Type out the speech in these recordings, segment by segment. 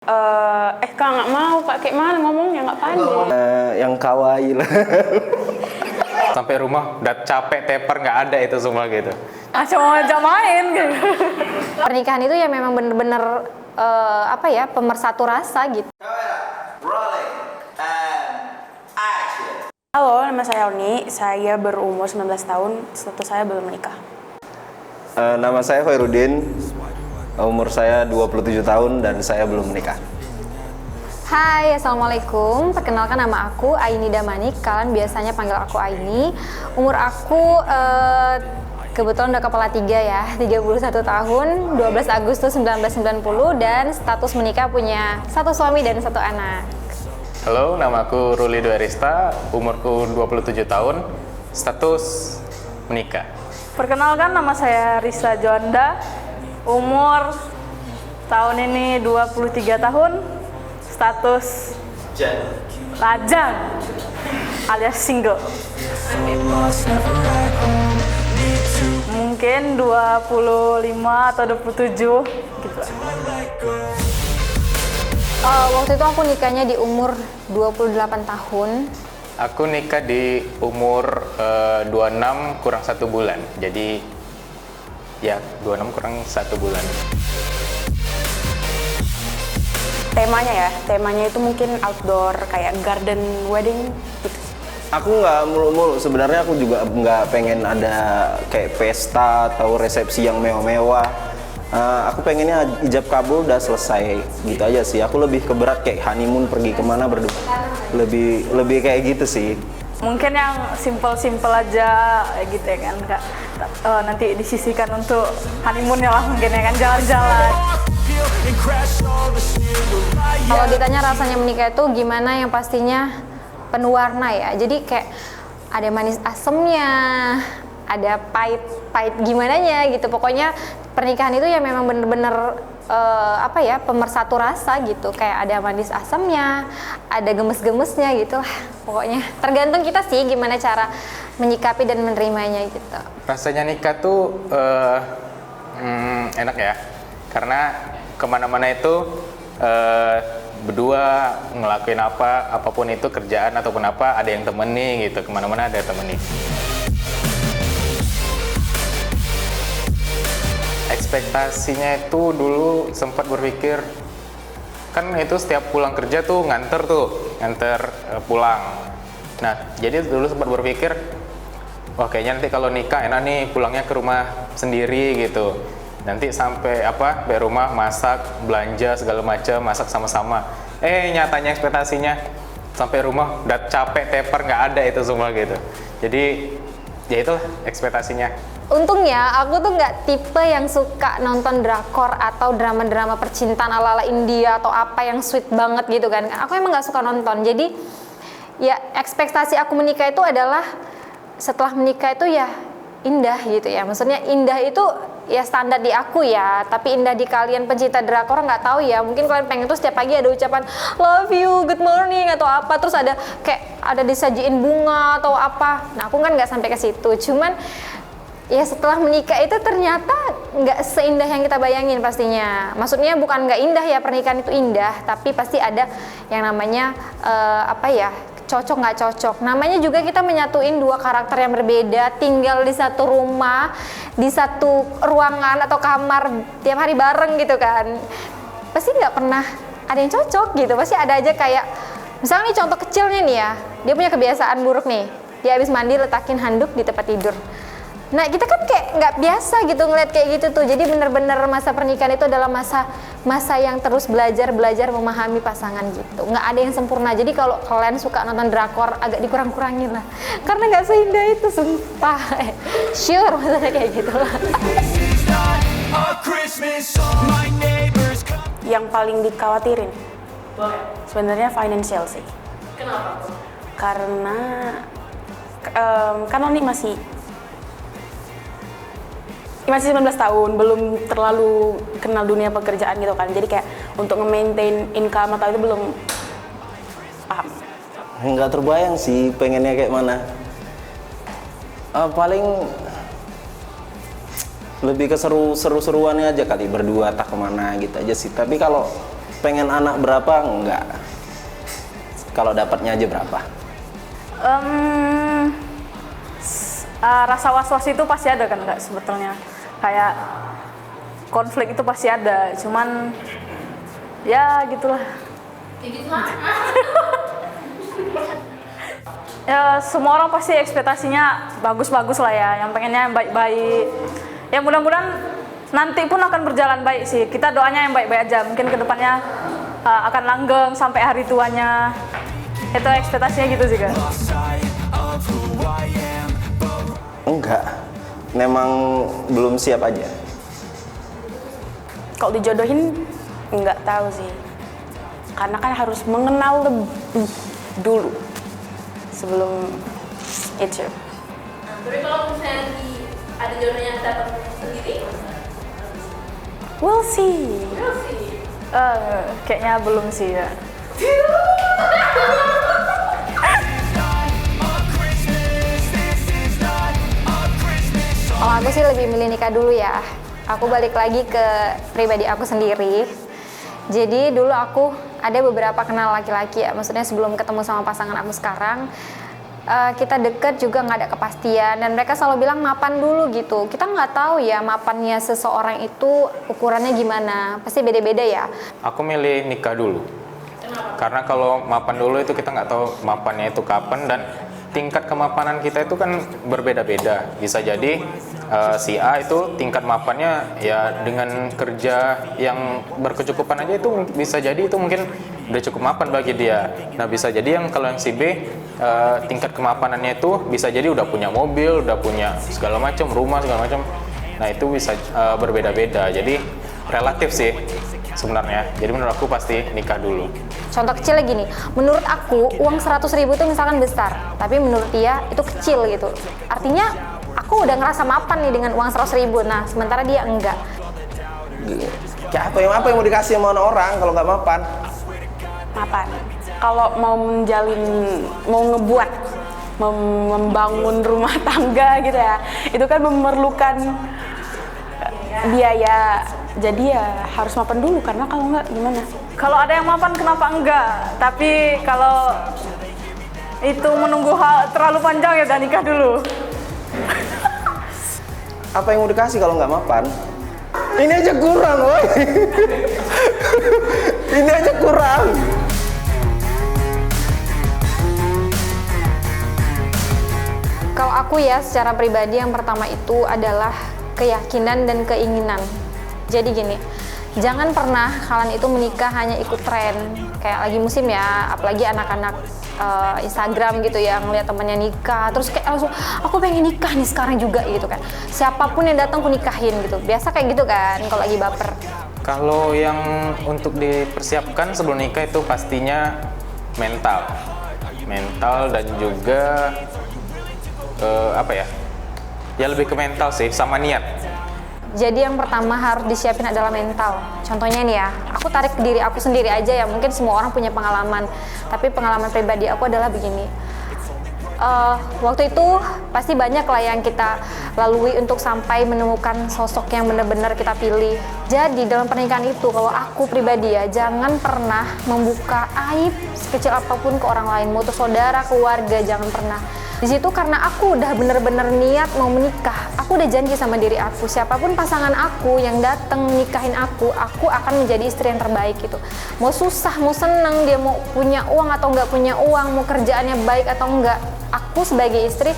Kak nggak mau, Kak kayak mana ngomongnya nggak pandai. Yang kawaii lah. Sampai rumah udah capek teper nggak ada itu semua gitu. Cuma ngajak main gitu. Pernikahan itu ya memang bener-bener pemersatu rasa gitu. Halo, nama saya Oni, saya berumur 19 tahun, status saya belum menikah. Nama saya Khairuddin, umur saya 27 tahun dan saya belum menikah. Hai, assalamualaikum. Perkenalkan nama aku Aini Damanik. Kalian biasanya panggil aku Aini. Umur aku kebetulan udah kepala 3 ya, 31 tahun, 12 Agustus 1990 dan status menikah punya 1 suami dan 1 anak. Halo, nama aku Ruli Dwarista, umurku 27 tahun, status menikah. Perkenalkan, nama saya Risa Jonda, umur tahun ini 23 tahun, status lajang alias single. Mungkin 25 atau 27 gitu. Waktu itu aku nikahnya di umur 28 tahun. Aku nikah di umur 26 kurang 1 bulan, jadi ya 26 kurang 1 bulan. Temanya itu mungkin outdoor, kayak garden wedding gitu. Aku nggak mulu-mulu, sebenarnya aku juga nggak pengen ada kayak pesta atau resepsi yang mewah-mewah. Aku pengennya ijab kabul udah selesai gitu aja sih. Aku lebih ke berat kayak honeymoon, pergi kemana berdua. Lebih kayak gitu sih. Mungkin yang simple-simple aja gitu ya kan Kak. Nanti disisihkan untuk honeymoon ya lah mungkin ya kan, jalan-jalan. Kalau ditanya rasanya menikah itu gimana, yang pastinya penuh warna ya. Jadi kayak ada manis asemnya, ada pahit gimananya gitu. Pokoknya pernikahan itu ya memang bener-bener pemersatu rasa gitu. Kayak ada manis asemnya, ada gemes-gemesnya gitu lah. Pokoknya tergantung kita sih gimana cara menyikapi dan menerimanya gitu. Rasanya nikah tuh enak ya, karena kemana-mana itu berdua ngelakuin apapun itu, kerjaan ataupun apa, ada yang temeni gitu, kemana-mana ada yang temeni. Ekspektasinya itu dulu sempat berpikir, kan itu setiap pulang kerja tuh nganter pulang. Nah, jadi dulu sempat berpikir, wah kayaknya nanti kalau nikah enak nih pulangnya ke rumah sendiri gitu. Nanti sampai rumah masak, belanja segala macam, masak sama-sama. Nyatanya ekspektasinya sampai rumah udah capek teper nggak ada itu semua gitu. Jadi ya itulah ekspektasinya. Untungnya aku tuh nggak tipe yang suka nonton drakor atau drama-drama percintaan ala-ala India atau apa yang sweet banget gitu kan. Aku emang nggak suka nonton. Jadi ya ekspektasi aku menikah itu adalah setelah menikah itu ya indah gitu ya. Maksudnya indah itu ya standar di aku ya, tapi indah di kalian pencinta drakor nggak tahu ya. Mungkin kalian pengen tuh setiap pagi ada ucapan love you, good morning atau apa, terus ada kayak ada disajiin bunga atau apa. Nah aku kan nggak sampai ke situ. Cuman ya setelah menikah itu ternyata nggak seindah yang kita bayangin pastinya. Maksudnya bukan nggak indah ya, pernikahan itu indah, tapi pasti ada yang namanya cocok nggak cocok. Namanya juga kita menyatuin 2 karakter yang berbeda, tinggal di satu rumah, di satu ruangan atau kamar tiap hari bareng gitu kan. Pasti nggak pernah ada yang cocok gitu. Pasti ada aja kayak, misalnya nih contoh kecilnya nih ya, dia punya kebiasaan buruk nih. Dia habis mandi letakin handuk di tempat tidur. Nah kita kan kayak nggak biasa gitu ngeliat kayak gitu tuh. Jadi bener-bener masa pernikahan itu adalah masa yang terus belajar memahami pasangan gitu. Nggak ada yang sempurna. Jadi kalau kalian suka nonton drakor agak dikurang-kurangin lah, karena nggak seindah itu sumpah. Sure maksudnya kayak gitu lah. Yang paling dikhawatirin sebenarnya financial sih. Kenapa? Karena kan Oni masih 19 tahun, belum terlalu kenal dunia pekerjaan gitu kan. Jadi kayak untuk nge-maintain income atau itu belum paham. Nggak terbayang sih pengennya kayak mana. Paling lebih ke seru-seruannya aja kali, berdua tak kemana gitu aja sih. Tapi kalau pengen anak berapa? Enggak. Kalau dapatnya aja berapa? Rasa was-was itu pasti ada kan Kak sebetulnya. Kayak konflik itu pasti ada, cuman ya gitulah. Ya semua orang pasti ekspektasinya bagus-bagus lah ya, yang pengennya yang baik-baik. Ya mudah-mudahan nanti pun akan berjalan baik sih. Kita doanya yang baik-baik aja. Mungkin kedepannya akan langgeng sampai hari tuanya. Itu ekspektasinya gitu sih Kak. Enggak. Memang belum siap aja. Kalau dijodohin nggak tahu sih, karena kan harus mengenal lebih dulu sebelum itu. Tapi kalau misalnya ada jodoh yang dapat sendiri, We'll see. Kayaknya belum sih ya. Kalau aku sih lebih milih nikah dulu ya. Aku balik lagi ke pribadi aku sendiri. Jadi dulu aku ada beberapa kenal laki-laki ya. Maksudnya sebelum ketemu sama pasangan aku sekarang, kita deket juga nggak ada kepastian. Dan mereka selalu bilang mapan dulu gitu. Kita nggak tahu ya mapannya seseorang itu ukurannya gimana. Pasti beda-beda ya. Aku milih nikah dulu. Karena kalau mapan dulu itu kita nggak tahu mapannya itu kapan, dan tingkat kemapanan kita itu kan berbeda-beda. Bisa jadi si A itu tingkat mapannya ya dengan kerja yang berkecukupan aja itu bisa jadi itu mungkin udah cukup mapan bagi dia. Nah bisa jadi yang kalau yang si B tingkat kemapanannya itu bisa jadi udah punya mobil, udah punya segala macam, rumah segala macam. Nah itu bisa berbeda-beda. Jadi relatif sih sebenarnya. Jadi menurut aku pasti nikah dulu. Contoh kecilnya gini, menurut aku uang 100.000 itu misalkan besar, tapi menurut dia itu kecil gitu. Artinya aku udah ngerasa mapan nih dengan uang 100.000, nah sementara dia enggak. Kayak apa yang mau dikasih sama orang kalau nggak mapan? Mapan. Kalau mau menjalin, mau ngebuat, membangun rumah tangga gitu ya, itu kan memerlukan biaya. Jadi ya harus mapan dulu, karena kalau nggak gimana? Kalau ada yang mapan kenapa enggak? Tapi kalau itu menunggu hal terlalu panjang ya udah nikah dulu. Apa yang mau dikasih kalau nggak mapan? Ini aja kurang, woy. Ini aja kurang. Kalau aku ya secara pribadi yang pertama itu adalah keyakinan dan keinginan. Jadi gini, jangan pernah kalian itu menikah hanya ikut tren. Kayak lagi musim ya, apalagi anak-anak Instagram gitu ya, ngeliat temennya nikah, terus kayak langsung, aku pengen nikah nih sekarang juga gitu kan. Siapapun yang datang aku nikahin gitu. Biasa kayak gitu kan, kalau lagi baper. Kalau yang untuk dipersiapkan sebelum nikah itu pastinya mental dan juga apa ya? Ya lebih ke mental sih, sama niat. Jadi yang pertama harus disiapin adalah mental. Contohnya nih ya, aku tarik ke diri aku sendiri aja ya. Mungkin semua orang punya pengalaman, tapi pengalaman pribadi aku adalah begini. Waktu itu pasti banyak lah yang kita lalui untuk sampai menemukan sosok yang benar-benar kita pilih. Jadi dalam pernikahan itu, kalau aku pribadi ya, jangan pernah membuka aib sekecil apapun ke orang lain, mau itu saudara, keluarga, jangan pernah. Di situ karena aku udah bener-bener niat mau menikah, aku udah janji sama diri aku, siapapun pasangan aku yang datang nikahin aku akan menjadi istri yang terbaik gitu. Mau susah, mau seneng, dia mau punya uang atau nggak punya uang, mau kerjaannya baik atau enggak, aku sebagai istri,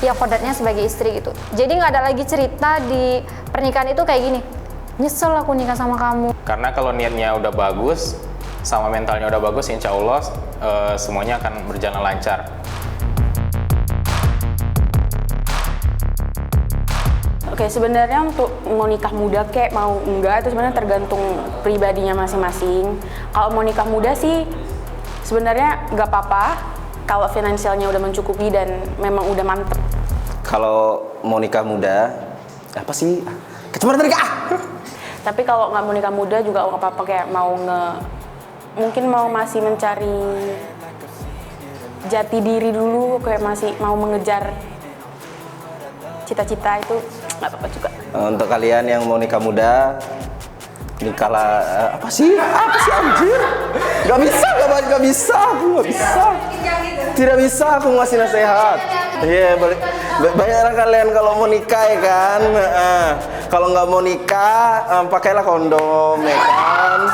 ya kodratnya sebagai istri gitu. Jadi nggak ada lagi cerita di pernikahan itu kayak gini, nyesel aku nikah sama kamu. Karena kalau niatnya udah bagus, sama mentalnya udah bagus, insya Allah semuanya akan berjalan lancar. Oke, sebenarnya untuk mau nikah muda kayak mau enggak itu sebenarnya tergantung pribadinya masing-masing. Kalau mau nikah muda sih sebenarnya nggak apa-apa kalau finansialnya udah mencukupi dan memang udah mantep. Kalau mau nikah muda, apa sih? Kecepatan nikah. Tapi kalau nggak mau nikah muda juga nggak apa-apa, kayak mungkin mau masih mencari jati diri dulu, kayak masih mau mengejar cita-cita itu nggak apa-apa juga. Untuk kalian yang mau nikah muda, nikah lah, apa sih anjir? Gak bisa, gak bisa, aku gak bisa. Tidak bisa aku ngasih nasihat. Iya, banyak orang kalian kalau mau nikah ya kan. Kalau nggak mau nikah, pakailah kondom ya kan.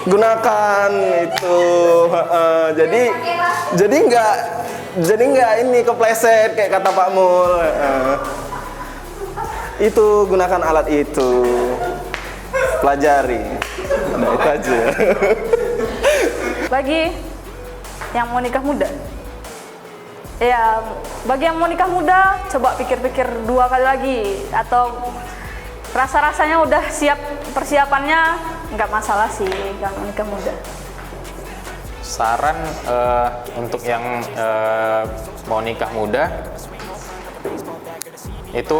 Gunakan itu. Jadi nggak ini kepleset kayak kata Pak Mul. Itu gunakan alat itu. Pelajari. Nah, itu aja. Bagi yang mau nikah muda, ya bagi yang mau nikah muda, coba pikir-pikir 2 kali lagi, atau rasa-rasanya udah siap persiapannya, nggak masalah sih yang mau nikah muda. Saran untuk yang mau nikah muda itu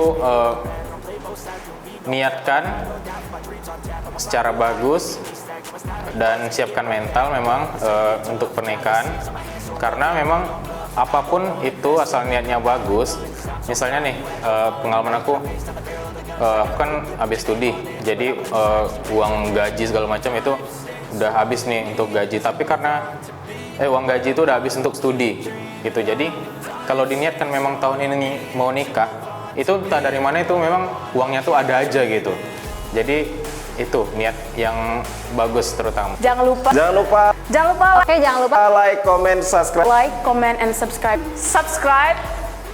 niatkan secara bagus dan siapkan mental memang untuk pernikahan, karena memang apapun itu asal niatnya bagus. Misalnya nih pengalaman aku kan habis studi, jadi uang gaji segala macam itu udah habis nih untuk gaji, tapi karena uang gaji itu udah habis untuk studi gitu. Jadi kalau diniatkan memang tahun ini mau nikah, itu entah dari mana itu memang uangnya tuh ada aja gitu. Jadi itu niat yang bagus terutama. Jangan lupa Oke, jangan lupa like, comment, subscribe like, comment, and subscribe. Subscribe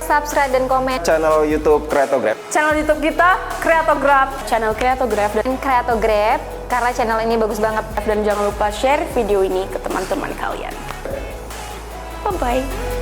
subscribe dan komen channel YouTube Kreatograf. channel YouTube kita Kreatograf. Channel Kreatograf dan Kreatograf karena channel ini bagus banget. dan jangan lupa share video ini ke teman-teman kalian. Bye-bye.